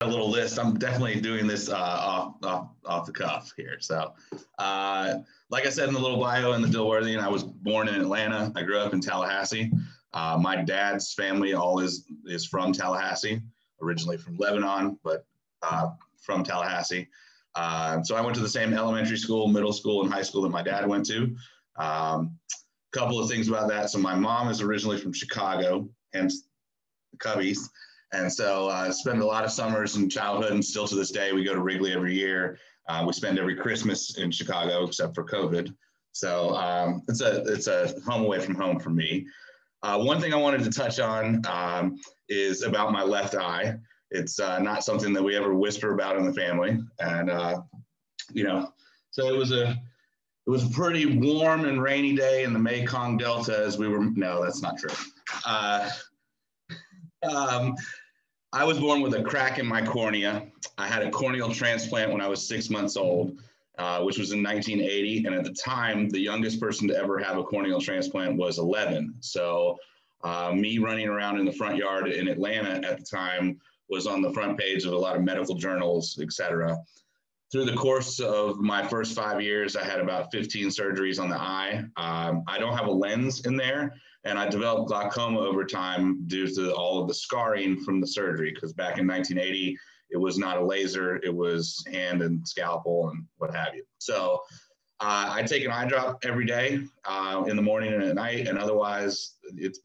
a little list. I'm definitely doing this off the cuff here. So, like I said in the little bio in the Dilworthian, I was born in Atlanta. I grew up in Tallahassee. My dad's family all is from Tallahassee, originally from Lebanon, but from Tallahassee. So I went to the same elementary school, middle school, and high school that my dad went to. Couple of things about that. So my mom is originally from Chicago, hence the Cubbies. And so I spend a lot of summers in childhood, and still to this day, we go to Wrigley every year. We spend every Christmas in Chicago, except for COVID. So it's a home away from home for me. One thing I wanted to touch on is about my left eye. It's not something that we ever whisper about in the family. And, so it was a pretty warm and rainy day in the Mekong Delta as we were, no, that's not true. I was born with a crack in my cornea. I had a corneal transplant when I was 6 months old, which was in 1980. And at the time, the youngest person to ever have a corneal transplant was 11. So me running around in the front yard in Atlanta at the time was on the front page of a lot of medical journals, et cetera. Through the course of my first 5 years, I had about 15 surgeries on the eye. I don't have a lens in there, and I developed glaucoma over time due to all of the scarring from the surgery, because back in 1980, it was not a laser, it was hand and scalpel and what have you. So I take an eye drop every day in the morning and at night, and otherwise it's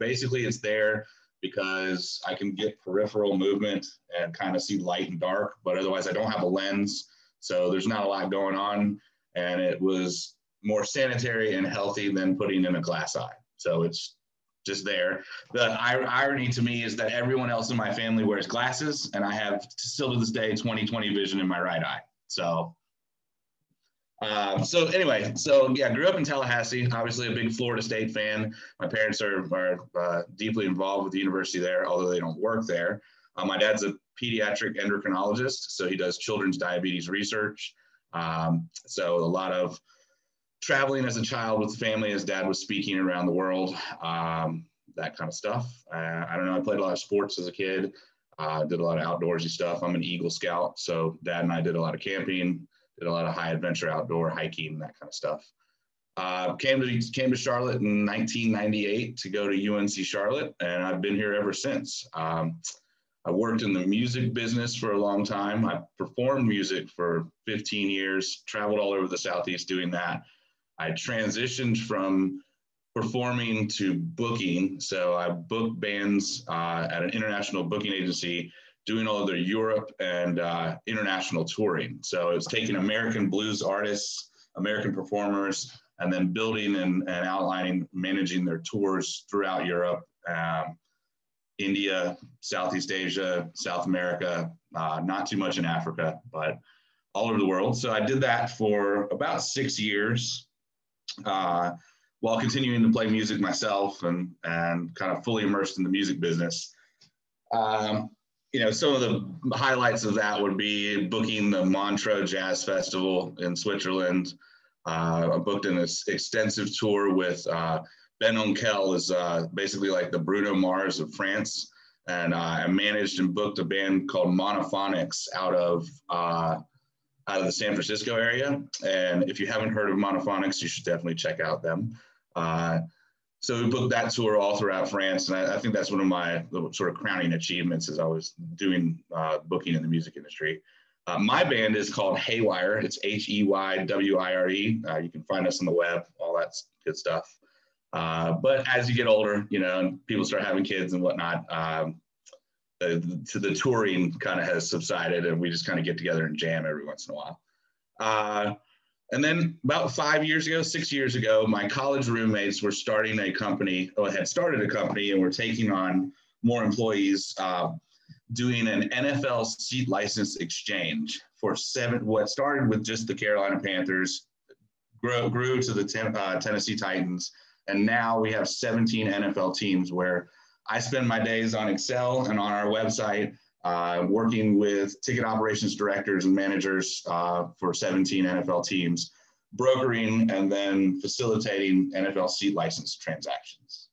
there because I can get peripheral movement and kind of see light and dark, but otherwise I don't have a lens. So there's not a lot going on, and it was more sanitary and healthy than putting in a glass eye. So it's just there. The irony to me is that everyone else in my family wears glasses, and I have still to this day 20/20 vision in my right eye. So anyway, yeah, grew up in Tallahassee, obviously a big Florida State fan. My parents are deeply involved with the university there, although they don't work there. My dad's a pediatric endocrinologist, so he does children's diabetes research. So a lot of traveling as a child with the family. His dad was speaking around the world, that kind of stuff. I don't know, I played a lot of sports as a kid, did a lot of outdoorsy stuff. I'm an Eagle Scout, so Dad and I did a lot of camping, did a lot of high adventure outdoor hiking, that kind of stuff. Came to Charlotte in 1998 to go to UNC Charlotte, and I've been here ever since. I worked in the music business for a long time. I performed music for 15 years, traveled all over the Southeast doing that. I transitioned from performing to booking. So I booked bands at an international booking agency, doing all of their Europe and international touring. So it was taking American blues artists, American performers, and then building and outlining, managing their tours throughout Europe. India, Southeast Asia, South America, not too much in Africa, but all over the world. So I did that for about 6 years while continuing to play music myself and kind of fully immersed in the music business. Some of the highlights of that would be booking the Montreux Jazz Festival in Switzerland. I booked an extensive tour with Ben Onkel is basically like the Bruno Mars of France. And I managed and booked a band called Monophonics out of the San Francisco area. And if you haven't heard of Monophonics, you should definitely check out them. So we booked that tour all throughout France. And I think that's one of my sort of crowning achievements is I was doing booking in the music industry. My band is called Haywire. It's Heywire. You can find us on the web, all that good stuff. But as you get older, people start having kids and whatnot, the touring kind of has subsided, and we just kind of get together and jam every once in a while. And then about 6 years ago, my college roommates were starting a company, or had started a company, and were taking on more employees, doing an NFL seat license exchange for what started with just the Carolina Panthers, grew to the Tennessee Titans. And now we have 17 NFL teams where I spend my days on Excel and on our website working with ticket operations directors and managers for 17 NFL teams, brokering and then facilitating NFL seat license transactions.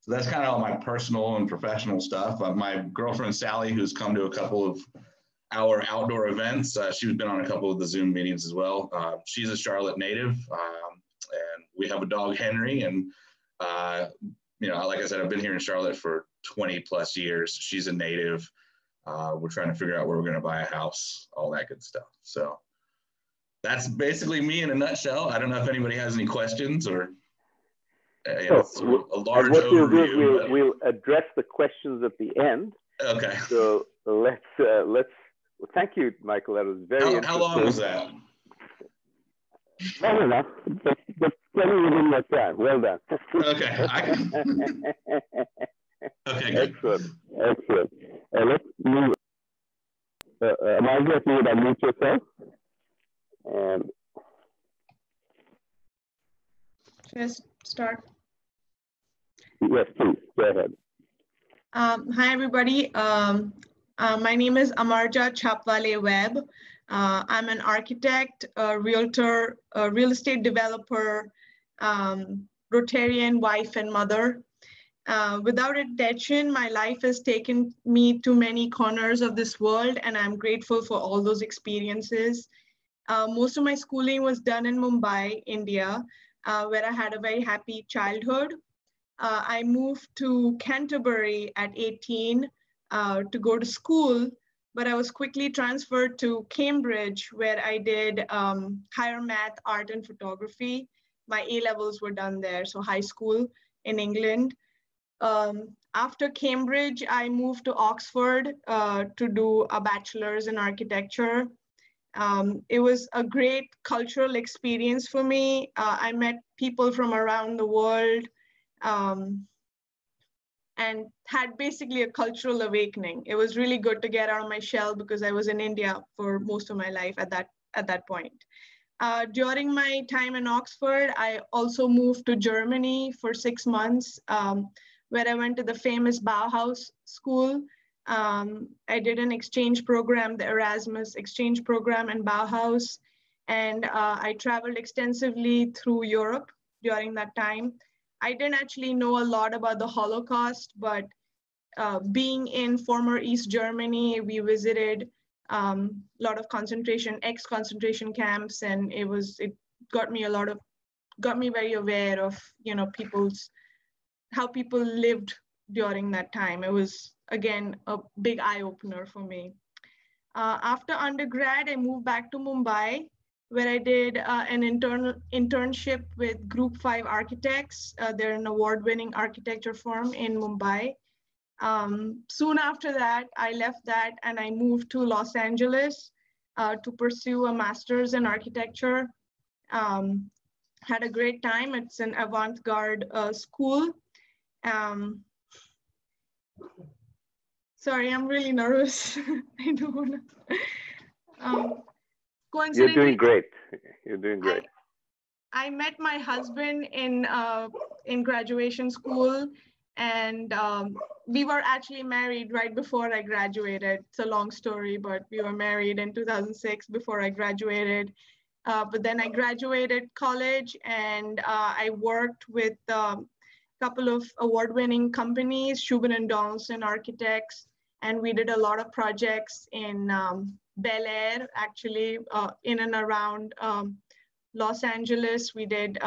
So that's kind of all my personal and professional stuff. My girlfriend, Sally, who's come to a couple of our outdoor events, she's been on a couple of the Zoom meetings as well. She's a Charlotte native, and we have a dog, Henry. And, you know, like I said, I've been here in Charlotte for 20 plus years. She's a native. We're trying to figure out where we're going to buy a house, all that good stuff. So that's basically me in a nutshell. I don't know if anybody has any questions or you know, sort of a large overview. We'll address the questions at the end. Okay. So let's well, thank you, Michael. That was very interesting. How long was that? Long enough. But 20 within that time. Well done. Okay. Okay, good. Excellent. Let's move. Margaret, you would unmute yourself. Just start. Yes, please. Go ahead. Hi, everybody. My name is Amarja Chapwale Webb. I'm an architect, a realtor, a real estate developer, Rotarian wife and mother. Without intention, my life has taken me to many corners of this world, and I'm grateful for all those experiences. Most of my schooling was done in Mumbai, India, where I had a very happy childhood. I moved to Canterbury at 18 to go to school, but I was quickly transferred to Cambridge, where I did higher math, art, and photography. My A-levels were done there, so high school in England. After Cambridge, I moved to Oxford to do a bachelor's in architecture. It was a great cultural experience for me. I met people from around the world and had basically a cultural awakening. It was really good to get out of my shell because I was in India for most of my life at that point. During my time in Oxford, I also moved to Germany for 6 months, where I went to the famous Bauhaus school. I did an exchange program, the Erasmus exchange program in Bauhaus, and I traveled extensively through Europe during that time. I didn't actually know a lot about the Holocaust, but being in former East Germany, we visited a lot of ex-concentration camps, and it got me very aware of, you know, how people lived during that time. It was, again, a big eye-opener for me. After undergrad, I moved back to Mumbai, where I did an internship with Group 5 Architects. They're an award-winning architecture firm in Mumbai. Soon after that, I left that and I moved to Los Angeles to pursue a master's in architecture. Had a great time. It's an avant-garde school. Sorry, I'm really nervous. I don't want to. You're doing great. You're doing great. I met my husband in graduation school, and we were actually married right before I graduated. It's a long story, but we were married in 2006 before I graduated. But then I graduated college, and I worked with a couple of award-winning companies, Shubin and Donaldson Architects, and we did a lot of projects in Bel Air, actually, in and around Los Angeles. We did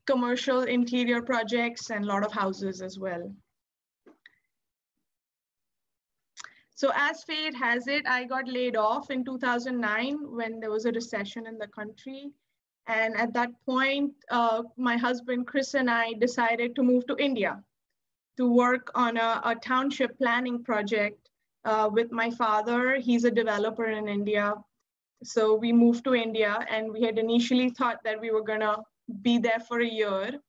commercial interior projects and a lot of houses as well. So as fate has it, I got laid off in 2009 when there was a recession in the country. And at that point, my husband, Chris, and I decided to move to India to work on a township planning project with my father. He's a developer in India. So we moved to India, and we had initially thought that we were gonna be there for a year.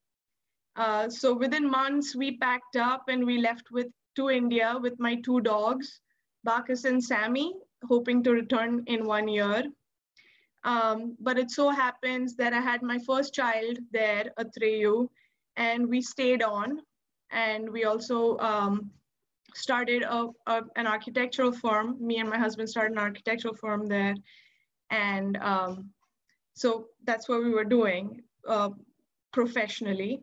So within months, we packed up and we left to India with my 2 dogs, Bacchus and Sammy, hoping to return in 1 year. But it so happens that I had my first child there, Atreyu, and we stayed on. And we also started an architectural firm. Me and my husband started an architectural firm there. And so that's what we were doing professionally.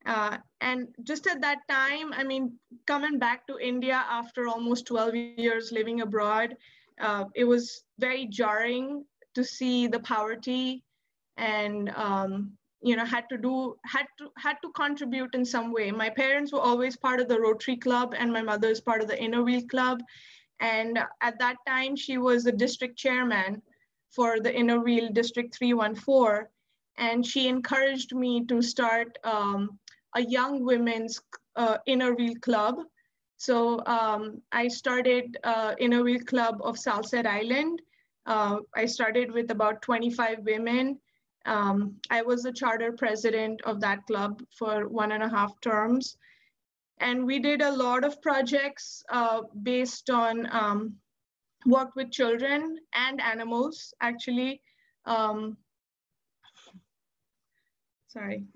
And just at that time, I mean, coming back to India after almost 12 years living abroad, it was very jarring to see the poverty, and you know, had to contribute in some way. My parents were always part of the Rotary Club, and my mother is part of the Inner Wheel Club. And at that time, she was the district chairman for the Inner Wheel District 314, and she encouraged me to start a young women's Inner Wheel Club. So I started Inner Wheel Club of Salsette Island. I started with about 25 women. I was the charter president of that club for 1.5 terms. And we did a lot of projects based on work with children and animals, actually. Sorry.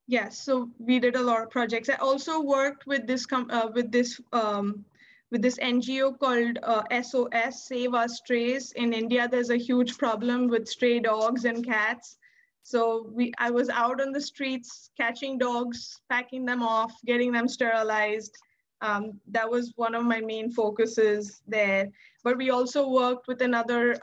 Yes, so we did a lot of projects. I also worked with this NGO called SOS, Save Our Strays. In India, there's a huge problem with stray dogs and cats. So I was out on the streets catching dogs, packing them off, getting them sterilized. That was one of my main focuses there. But we also worked with another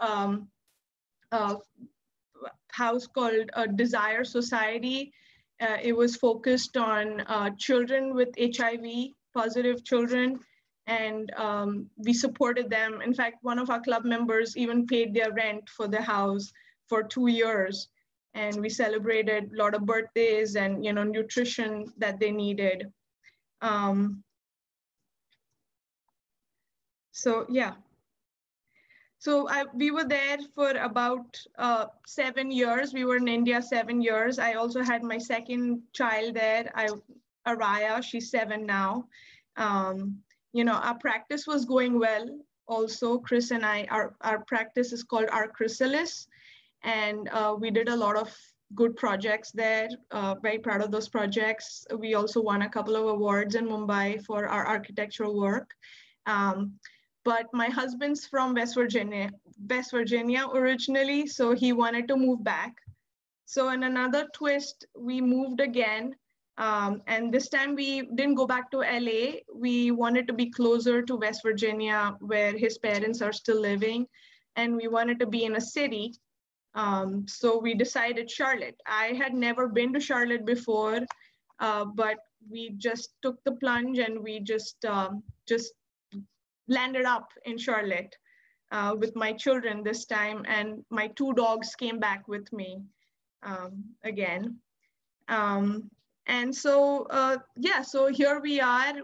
house called Desire Society. It was focused on children with HIV, positive children, and we supported them. In fact, one of our club members even paid their rent for the house for 2 years. And we celebrated a lot of birthdays and, you know, nutrition that they needed. So yeah. So we were there for about 7 years. We were in India 7 years. I also had my second child there, Araya, she's 7 now. You know, our practice was going well. Also, Chris and I, our practice is called Our Chrysalis. And we did a lot of good projects there, very proud of those projects. We also won a couple of awards in Mumbai for our architectural work. But my husband's from West Virginia originally, so he wanted to move back. So in another twist, we moved again. And this time we didn't go back to LA. We wanted to be closer to West Virginia, where his parents are still living. And we wanted to be in a city. So we decided Charlotte. I had never been to Charlotte before, but we just took the plunge and we just landed up in Charlotte with my children this time, and my 2 dogs came back with me again. And so, yeah, so here we are,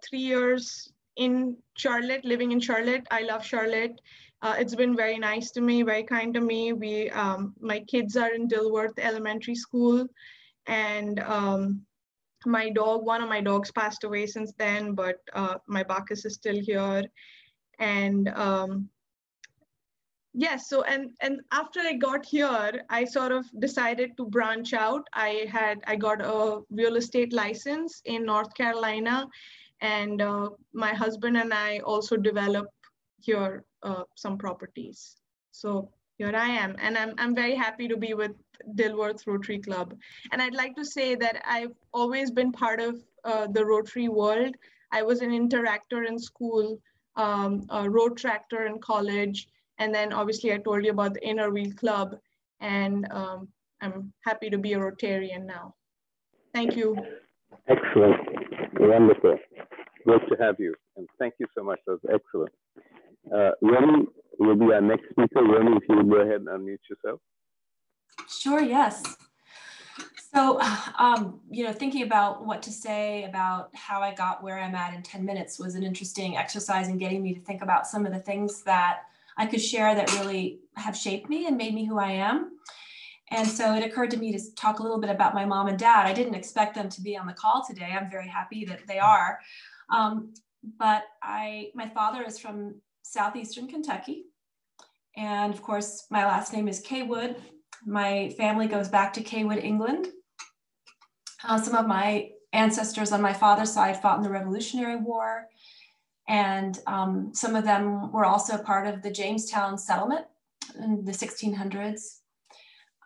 3 years in Charlotte, living in Charlotte. I love Charlotte. It's been very nice to me, very kind to me. My kids are in Dilworth Elementary School, and one of my dogs passed away since then, but my Bacchus is still here. And yeah, so, and after I got here, I sort of decided to branch out. I got a real estate license in North Carolina, and my husband and I also developed here some properties. So here I am, and I'm very happy to be with Dilworth Rotary Club. And I'd like to say that I've always been part of the Rotary world. I was an interactor in school, a road tractor in college, and then obviously I told you about the Inner Wheel Club, and I'm happy to be a Rotarian now. Thank you. Excellent, wonderful, great to have you, and thank you so much, that was excellent. Roni will be our next speaker. Roni, if you would go ahead and unmute yourself. Sure, yes. So, you know, thinking about what to say about how I got where I'm at in 10 minutes was an interesting exercise in getting me to think about some of the things that I could share that really have shaped me and made me who I am. And so it occurred to me to talk a little bit about my mom and dad. I didn't expect them to be on the call today. I'm very happy that they are. But my father is from southeastern Kentucky. And of course, my last name is Kaywood. My family goes back to Kaywood, England. Some of my ancestors on my father's side fought in the Revolutionary War. And some of them were also part of the Jamestown settlement in the 1600s.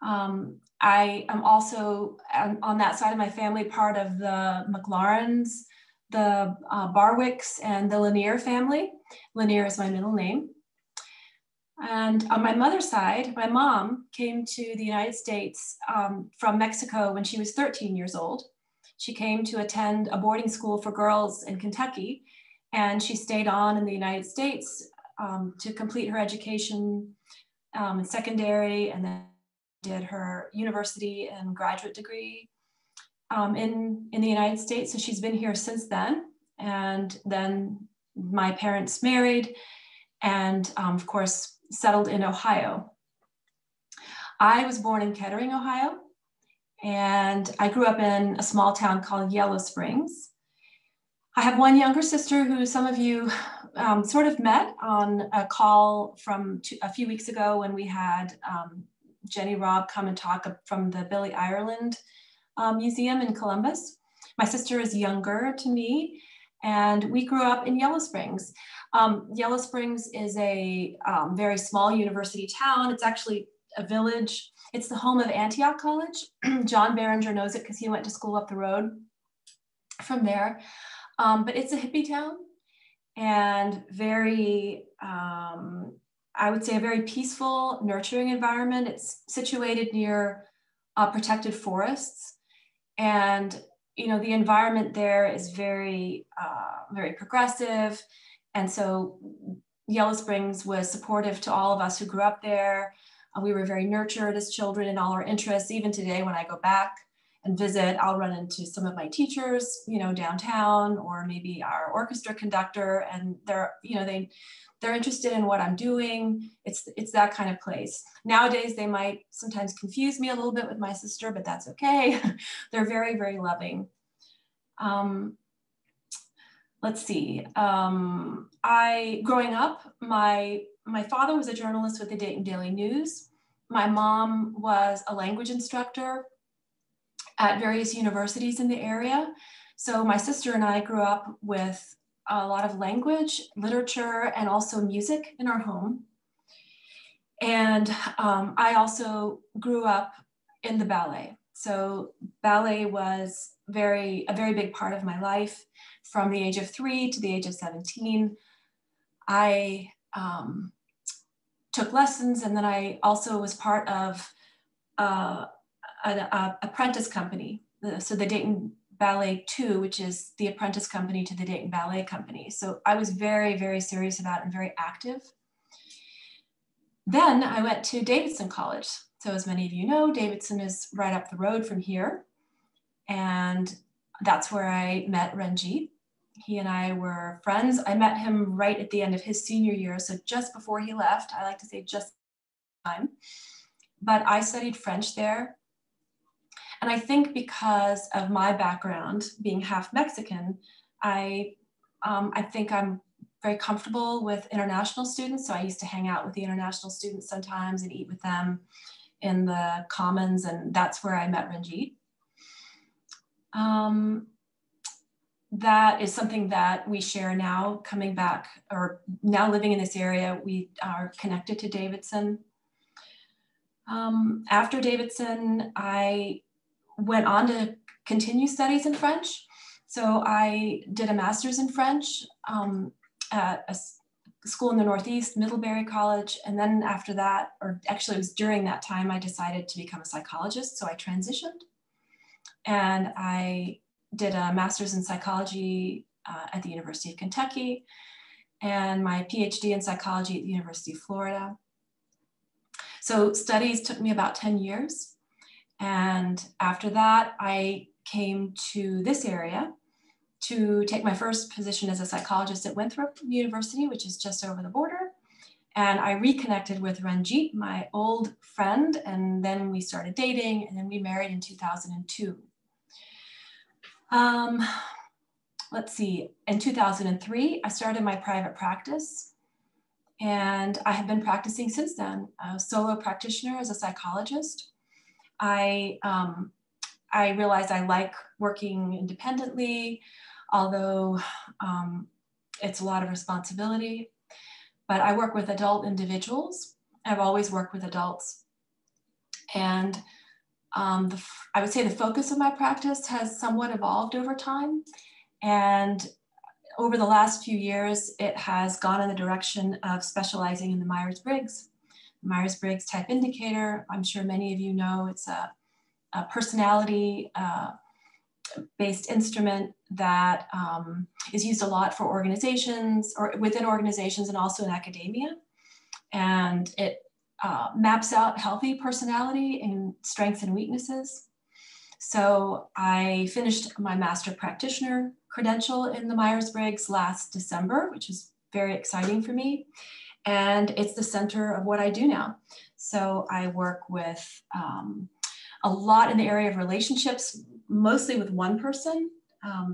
I am also on that side of my family part of the McLaurens, the Barwicks, and the Lanier family. Lanier is my middle name. And on my mother's side, my mom came to the United States from Mexico when she was 13 years old. She came to attend a boarding school for girls in Kentucky, and she stayed on in the United States to complete her education in secondary, and then did her university and graduate degree in the United States. So she's been here since then. And then my parents married and of course, settled in Ohio. I was born in Kettering, Ohio, and I grew up in a small town called Yellow Springs. I have one younger sister who some of you sort of met on a call from a few weeks ago when we had Jenny Robb come and talk from the Billy Ireland Museum in Columbus. My sister is younger to me, and we grew up in Yellow Springs. Yellow Springs is a very small university town. It's actually a village. It's the home of Antioch College. John Berenger knows it because he went to school up the road from there. But it's a hippie town and very, I would say a very peaceful, nurturing environment. It's situated near protected forests. And, you know, the environment there is very, very progressive. And so Yellow Springs was supportive to all of us who grew up there. We were very nurtured as children in all our interests. Even today, when I go back and visit, I'll run into some of my teachers, you know, downtown, or maybe our orchestra conductor, and they're, you know, they're interested in what I'm doing. It's that kind of place. Nowadays, they might sometimes confuse me a little bit with my sister, but that's okay. They're very, very loving. Let's see. Growing up, my father was a journalist with the Dayton Daily News. My mom was a language instructor at various universities in the area. So my sister and I grew up with a lot of language, literature, and also music in our home. And I also grew up in the ballet. So ballet was a very big part of my life. From the age of 3 to the age of 17, I took lessons, and then I also was part of an apprentice company. So the Dayton Ballet 2, which is the apprentice company to the Dayton Ballet Company. So I was very, very serious about it and very active. Then I went to Davidson College. So as many of you know, Davidson is right up the road from here. And that's where I met Ranjit. He and I were friends. I met him right at the end of his senior year. So just before he left, I like to say just time. But I studied French there. And I think because of my background being half Mexican, I think I'm very comfortable with international students. So I used to hang out with the international students sometimes and eat with them in the commons. And that's where I met Ranjit. That is something that we share now, coming back, or now living in this area. We are connected to Davidson. After Davidson, I went on to continue studies in French. So I did a master's in French at a school in the Northeast, Middlebury College. And then after that, or actually it was during that time, I decided to become a psychologist. So I transitioned and I did a master's in psychology at the University of Kentucky and my PhD in psychology at the University of Florida. So studies took me about 10 years. And after that, I came to this area to take my first position as a psychologist at Winthrop University, which is just over the border. And I reconnected with Ranjit, my old friend, and then we started dating, and then we married in 2002. Let's see, in 2003, I started my private practice, and I have been practicing since then, a solo practitioner as a psychologist. I realized I like working independently, although it's a lot of responsibility, but I work with adult individuals. I've always worked with adults. And I would say the focus of my practice has somewhat evolved over time. And over the last few years, it has gone in the direction of specializing in the Myers-Briggs. The Myers-Briggs Type Indicator, I'm sure many of you know, it's a personality based instrument that is used a lot for organizations or within organizations and also in academia. And it maps out healthy personality and strengths and weaknesses. So I finished my master practitioner credential in the Myers-Briggs last December, which is very exciting for me. And it's the center of what I do now. So I work with a lot in the area of relationships, mostly with one person.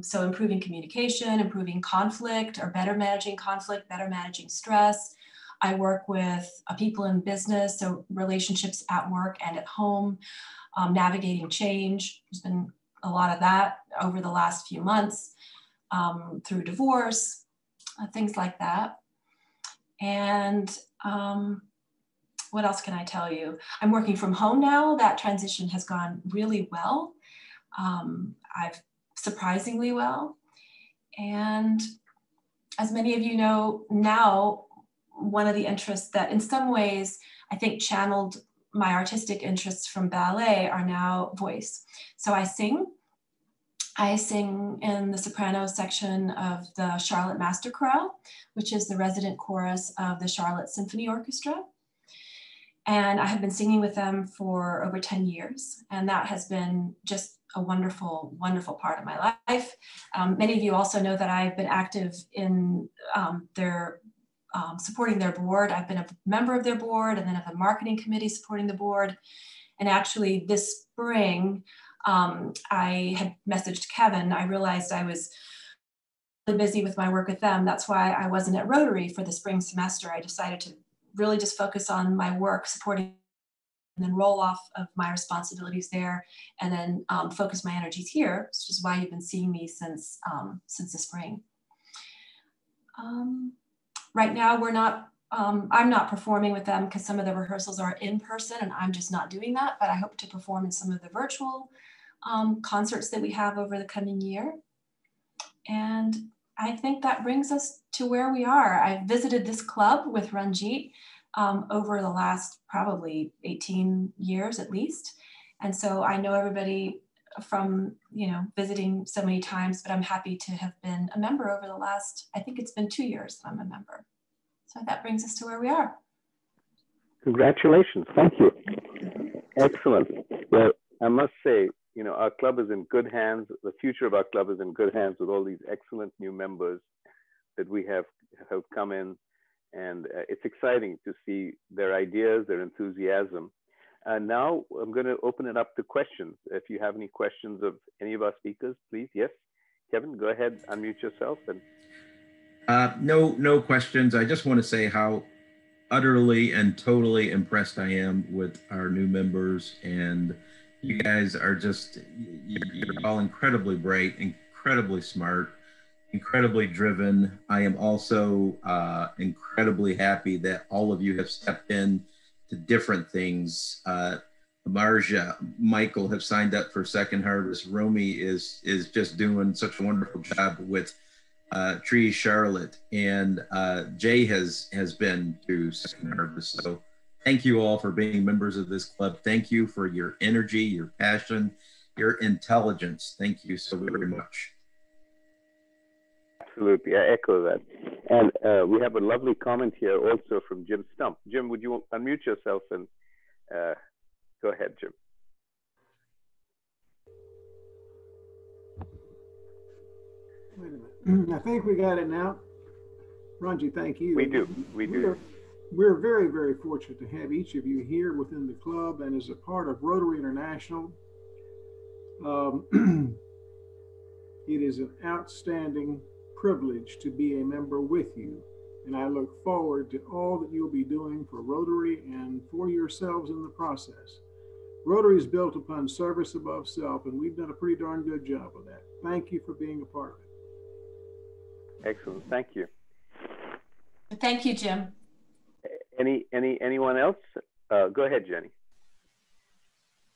So improving communication, improving conflict, or better managing conflict, better managing stress. I work with people in business, so relationships at work and at home, navigating change. There's been a lot of that over the last few months through divorce, things like that. And what else can I tell you? I'm working from home now. That transition has gone really well. I've surprisingly well. And as many of you know now, one of the interests that in some ways I think channeled my artistic interests from ballet are now voice. So I sing in the soprano section of the Charlotte Master Chorale, which is the resident chorus of the Charlotte Symphony Orchestra. And I have been singing with them for over 10 years. And that has been just a wonderful, wonderful part of my life. Many of you also know that I've been active in supporting their board. I've been a member of their board and then of the marketing committee supporting the board. And actually this spring, I had messaged Kevin. I realized I was really busy with my work with them. That's why I wasn't at Rotary for the spring semester. I decided to really just focus on my work supporting and then roll off of my responsibilities there and then focus my energies here, which is why you've been seeing me since the spring. Right now, I'm not performing with them because some of the rehearsals are in person and I'm just not doing that, but I hope to perform in some of the virtual concerts that we have over the coming year. And I think that brings us to where we are. I've visited this club with Ranjit over the last probably 18 years at least. And so I know everybody from, visiting so many times, but I'm happy to have been a member over the last, I think it's been 2 years that I'm a member. So that brings us to where we are. Congratulations. Thank you. Excellent. Well, I must say, our club is in good hands. The future of our club is in good hands with all these excellent new members that we have come in. And it's exciting to see their ideas, their enthusiasm. And now I'm going to open it up to questions. If you have any questions of any of our speakers, please. Yes, Kevin, go ahead, unmute yourself. And no questions. I just want to say how utterly and totally impressed I am with our new members. And you guys are just, you're all incredibly bright, incredibly smart, incredibly driven. I am also incredibly happy that all of you have stepped in to different things. Marja, Michael have signed up for Second Harvest. Romy is just doing such a wonderful job with Tree Charlotte, and Jay has been to Second Harvest. So thank you all for being members of this club. Thank you for your energy, your passion, your intelligence. Thank you so very much. Absolutely, I echo that. And we have a lovely comment here also from Jim Stump. Jim, would you unmute yourself and go ahead, Jim. Wait a minute. I think we got it now. Ranji, thank you. We do. We're very, very fortunate to have each of you here within the club and as a part of Rotary International. It is an outstanding privilege to be a member with you. And I look forward to all that you'll be doing for Rotary and for yourselves in the process. Rotary is built upon service above self, and we've done a pretty darn good job of that. Thank you for being a part of it. Excellent, thank you. Thank you, Jim. Anyone else? Go ahead, Jenny.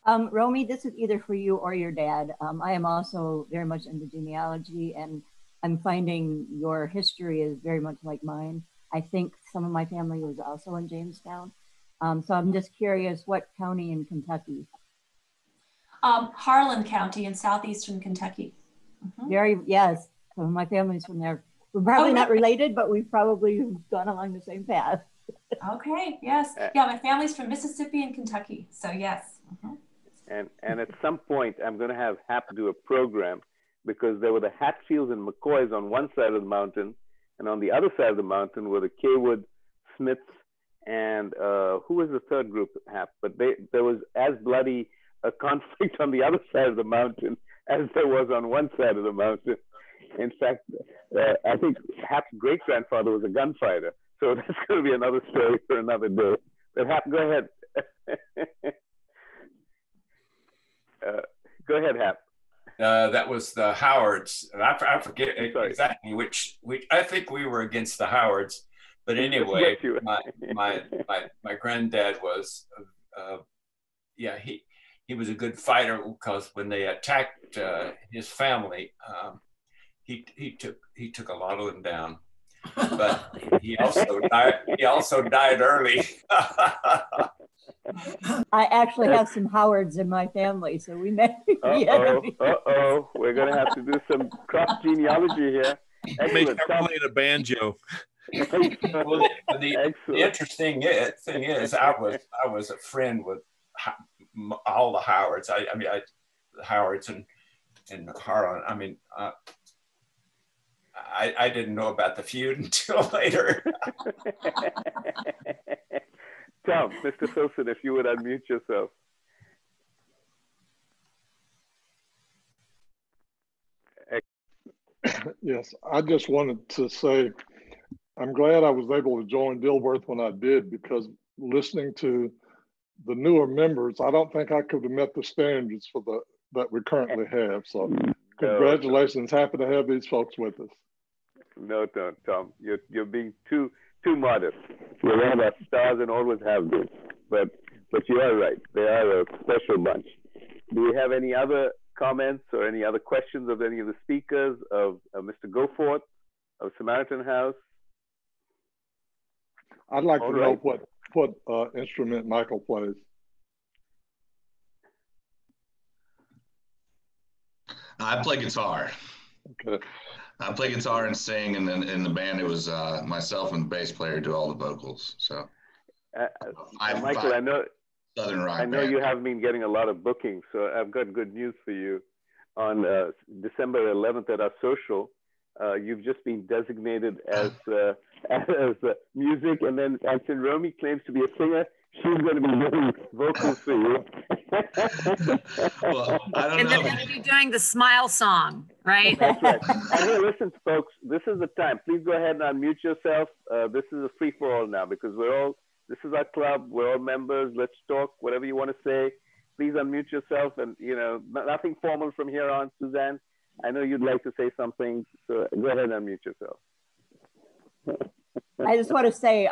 Romy, this is either for you or your dad. I am also very much into genealogy, and I'm finding your history is very much like mine. I think some of my family was also in Jamestown. So I'm just curious, what county in Kentucky? Harlan County in southeastern Kentucky. Yes, some of my family's from there. We're probably not related, but we've probably gone along the same path. Okay, yes. Yeah, my family's from Mississippi and Kentucky, so yes. And at some point, I'm going to have Hap do a program, because there were the Hatfields and McCoys on one side of the mountain, and on the other side of the mountain were the Kaywood Smiths, and who was the third group, Hap? But there was as bloody a conflict on the other side of the mountain as there was on one side of the mountain. In fact, I think Hap's great-grandfather was a gunfighter. So that's going to be another story for another day. But Hap, go ahead. Go ahead, Hap. That was the Howards. I forget exactly which. I think we were against the Howards. But anyway, my granddad was, he was a good fighter, because when they attacked his family, he took a lot of them down. But he also died early. I actually have some Howards in my family, so we may be we're going to have to do some cross genealogy here. Excellent. Playing a banjo. Well, the interesting thing is, I was a friend with all the Howards. I mean, the Howards and Harlan. I mean, I didn't know about the feud until later. Tom, Mr. Filson, if you would unmute yourself. Yes, I just wanted to say I'm glad I was able to join Dilworth when I did, because listening to the newer members, I don't think I could have met the standards for that we currently have. So congratulations. Happy to have these folks with us. No, Tom, you're being too modest. We're one of our stars and always have been. But you are right. They are a special bunch. Do we have any other comments or any other questions of any of the speakers, of Mr. Goforth, of Samaritan House? I'd like to know what instrument Michael plays. I play guitar. Okay. I play guitar and sing, and then in the band it was myself and the bass player do all the vocals. So, Michael, I know Southern rock. I know you have been getting a lot of bookings, so I've got good news for you. On December 11th at our social, you've just been designated as music, and then since Romy claims to be a singer, she's going to be doing vocals for you. Well, I don't know. And they're going to be doing the smile song, right? That's right. And here, listen, folks, this is the time. Please go ahead and unmute yourself. This is a free-for-all now, because this is our club. We're all members. Let's talk, whatever you want to say. Please unmute yourself, and, nothing formal from here on. Suzanne, I know you'd like to say something, so go ahead and unmute yourself. I just want to say,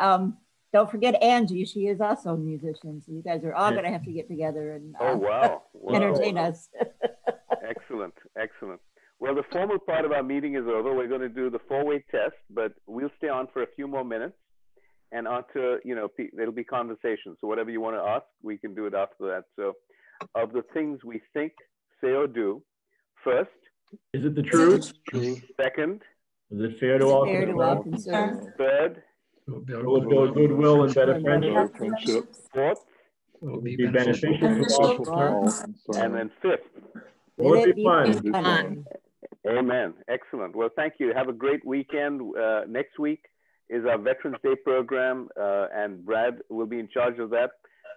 don't forget Angie. She is also a musician. So you guys are all going to have to get together and entertain us. Excellent. Well, the formal part of our meeting is over. We're going to do the four-way test, but we'll stay on for a few more minutes. And after, there'll be conversation. So whatever you want to ask, we can do it after that. So of the things we think, say, or do, first, is it the truth? Second, is it fair to all concerned? Third, goodwill and better friendship. Fourth, will be beneficial to all. And then fifth, will it be fun? Amen. Excellent. Well, thank you. Have a great weekend. Next week is our Veterans Day program, and Brad will be in charge of that.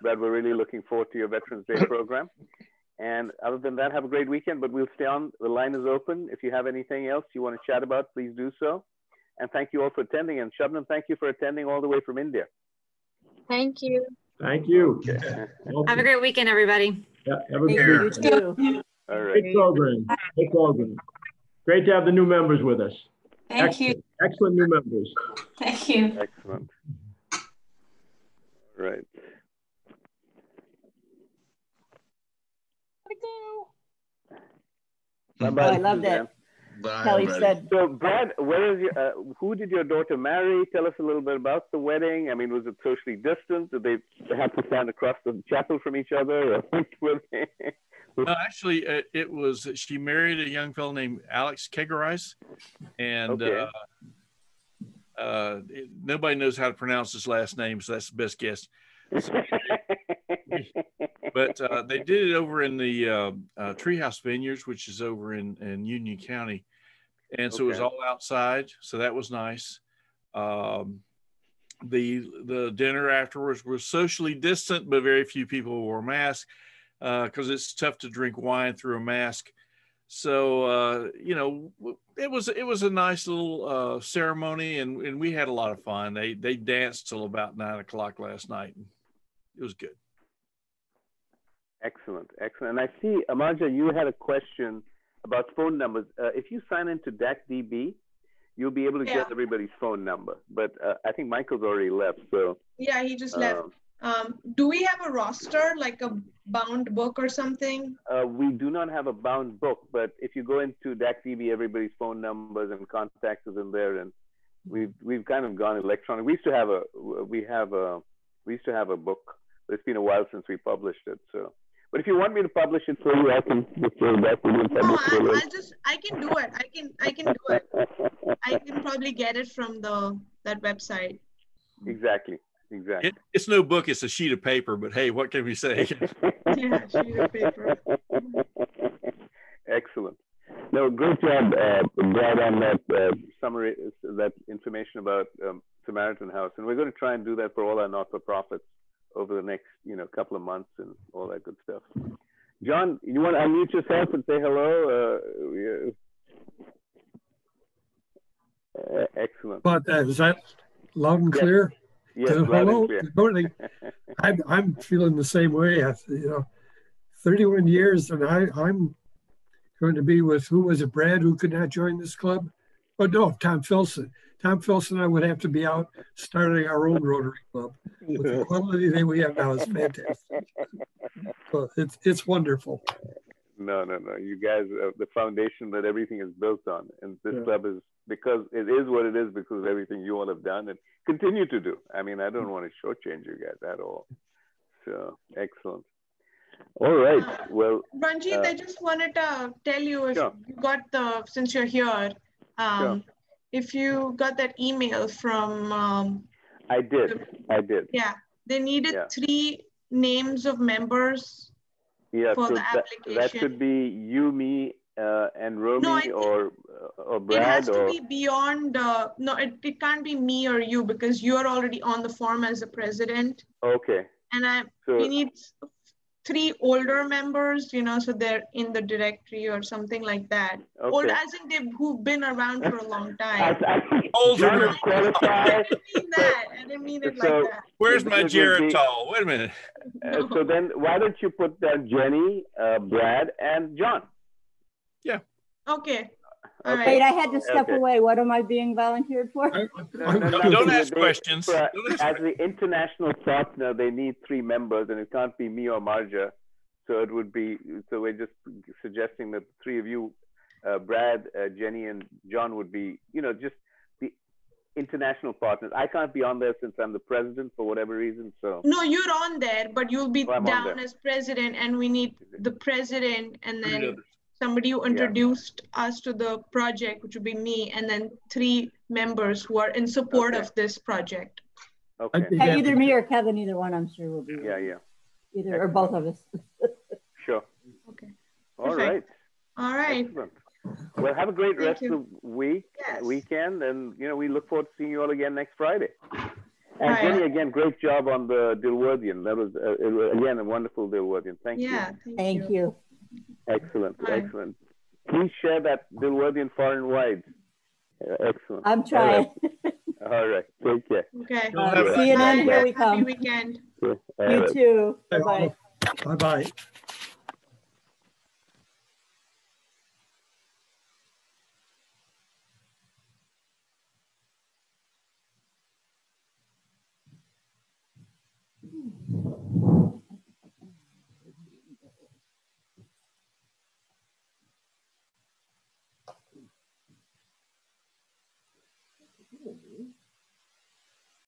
Brad, we're really looking forward to your Veterans Day program. And other than that, have a great weekend, but we'll stay on. The line is open. If you have anything else you want to chat about, please do so. And thank you all for attending. And Shabnam, thank you for attending all the way from India. Thank you. Thank you. Have a great weekend, everybody. Yeah, have a good weekend. All right. Great program. Great to have the new members with us. Thank you. Excellent new members. Thank you. Excellent. All right. Bye-bye. Oh, I love that. Bye, Kelly everybody. said, So, Brad, where is your, who did your daughter marry? Tell us a little bit about the wedding. I mean, was it socially distant? Did they have to stand across the chapel from each other? Or were they... No, actually, it was, she married a young fellow named Alex Kegerais, and Okay. nobody knows how to pronounce his last name, so that's the best guess. So, but they did it over in the Treehouse Vineyards, which is over in Union County. And so it was all outside. So that was nice. The dinner afterwards was socially distant, but very few people wore masks because it's tough to drink wine through a mask. So, you know, it was a nice little ceremony, and we had a lot of fun. They danced till about 9 o'clock last night. And it was good. Excellent, excellent. And I see, Amaja, you had a question about phone numbers. If you sign into DACDB, you'll be able to get everybody's phone number. But I think Michael's already left, so. Yeah, he just left. Do we have a roster, like a bound book or something? We do not have a bound book, but if you go into DACDB, everybody's phone numbers and contacts is in there, and we've kind of gone electronic. We used to have a book, but it's been a while since we published it, so. But if you want me to publish it for you, I can. I can do it. I can do it. I can probably get it from that website. Exactly. It's no book, it's a sheet of paper, but hey, what can we say? Yeah, sheet of paper. Excellent. No, great job, Brad, on that summary, that information about Samaritan House. And we're going to try and do that for all our not-for-profits over the next, couple of months and all that good stuff. John, you want to unmute yourself and say hello? Excellent. But is that loud and clear? Yes, loud hello, and clear. good morning. I'm feeling the same way. 31 years, and I'm going to be with, who was it, Brad, who could not join this club? Oh, no, Tom Filson. Tom Filson and I would have to be out starting our own Rotary Club. With the quality that we have now is fantastic. So it's wonderful. No. You guys are the foundation that everything is built on. And this club is, because it is what it is, because of everything you all have done and continue to do. I mean, I don't want to shortchange you guys at all. So, excellent. All right. Well, Ranjit, I just wanted to tell you, if you got since you're here, if you got that email from... I did. Yeah, they needed 3 names of members for the application. That could be you, me, and Romy, or Brad. It has to be beyond, no, it can't be me or you, because you're already on the form as the president. Okay. And we need 3 older members, so they're in the directory or something like that. Okay. Old as in who've been around for a long time. Older. I didn't mean that. I didn't mean it like that. Where's my Geritol? Wait a minute. So then why don't you put down Jenny, Brad, and John? Yeah. Okay. All right. Wait, I had to step away. What am I being volunteered for? Don't ask questions. As the international partner, they need 3 members, and it can't be me or Marja. So it would be, so we're just suggesting that the 3 of you, Brad, Jenny, and John would be, just the international partners. I can't be on there since I'm the president for whatever reason. So no, you're on there, but you'll be down as president, and we need the president, and then somebody who introduced us to the project, which would be me, and then 3 members who are in support of this project. Okay. Either me or Kevin, either one, I'm sure will be. Yeah. Either or both of us. Sure. Okay. All right. Excellent. Well, have a great rest of the weekend, and we look forward to seeing you all again next Friday. And Jenny, again, great job on the Dilworthian. That was again a wonderful Dilworthian. Thank you. Thank you. Excellent. Please share that Dilworthian far and wide. Excellent. I'm trying. All right. Take care. Okay. See you then. Here we come. Happy weekend. You too. Bye-bye. Bye-bye. community